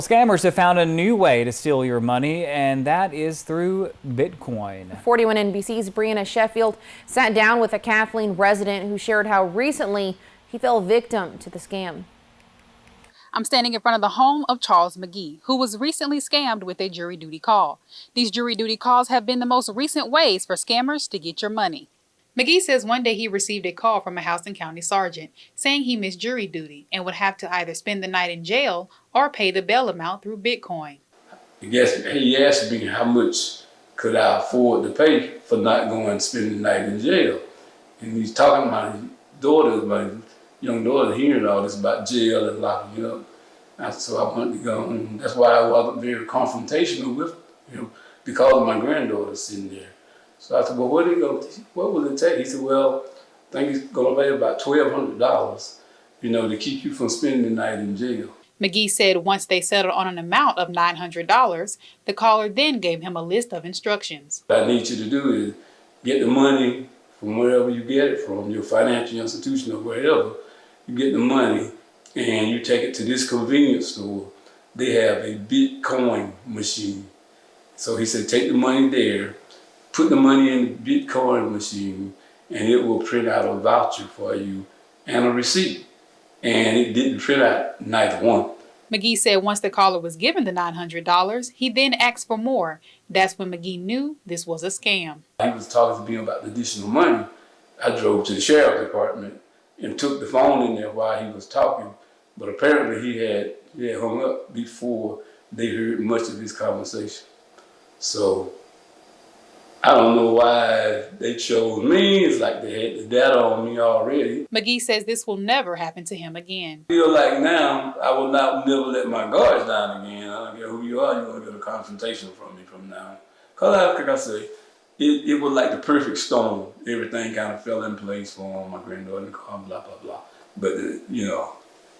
Scammers have found a new way to steal your money, and that is through Bitcoin. 41 NBC's Brianna Sheffield sat down with a Kathleen resident who shared how recently he fell victim to the scam. I'm standing in front of the home of Charles McGhee, who was recently scammed with a jury duty call. These jury duty calls have been the most recent ways for scammers to get your money. McGhee says one day he received a call from a Houston County sergeant saying he missed jury duty and would have to either spend the night in jail or pay the bail amount through Bitcoin. He asked me how much could I afford to pay for not going and spending the night in jail. And he's talking about his daughter, my young daughter, hearing all this about jail and locking you up. And so I wanted to go, and that's why I wasn't very confrontational with him, because of my granddaughter sitting there. So I said, well, what will it take? He said, well, I think it's going to pay about $1,200, to keep you from spending the night in jail. McGhee said once they settled on an amount of $900, the caller then gave him a list of instructions. What I need you to do is get the money from wherever you get it from, your financial institution or wherever. You get the money and you take it to this convenience store. They have a Bitcoin machine. So he said, take the money there, put the money in the Bitcoin machine, and it will print out a voucher for you and a receipt. And it didn't print out neither one. McGhee said once the caller was given the $900, he then asked for more. That's when McGhee knew this was a scam. He was talking to me about the additional money. I drove to the sheriff's department and took the phone in there while he was talking. But apparently he had hung up before they heard much of his conversation. So I don't know why they chose me. It's like they had the data on me already. McGhee says this will never happen to him again. I feel like now I will never let my guards down again. I don't care who you are, you're going to get a confrontation from me from now. Because like I say, it was like the perfect storm. Everything kind of fell in place for my granddaughter in the car, blah, blah, blah. But,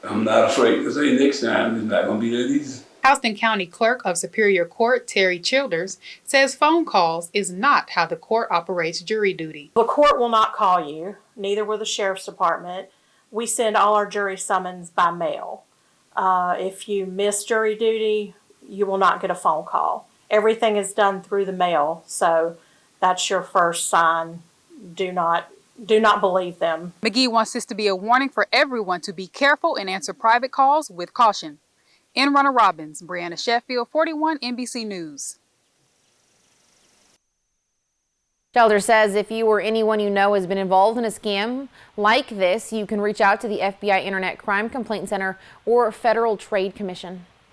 I'm not afraid to say next time it's not going to be that easy. Houston County Clerk of Superior Court Terry Childers says phone calls is not how the court operates jury duty. The court will not call you, neither will the sheriff's department. We send all our jury summons by mail. If you miss jury duty, you will not get a phone call. Everything is done through the mail, so that's your first sign. Do not believe them. McGhee wants this to be a warning for everyone to be careful and answer private calls with caution. In Runner Robbins, Brianna Sheffield, 41 NBC News. Shelter says if you or anyone you know has been involved in a scam like this, you can reach out to the FBI Internet Crime Complaint Center or Federal Trade Commission.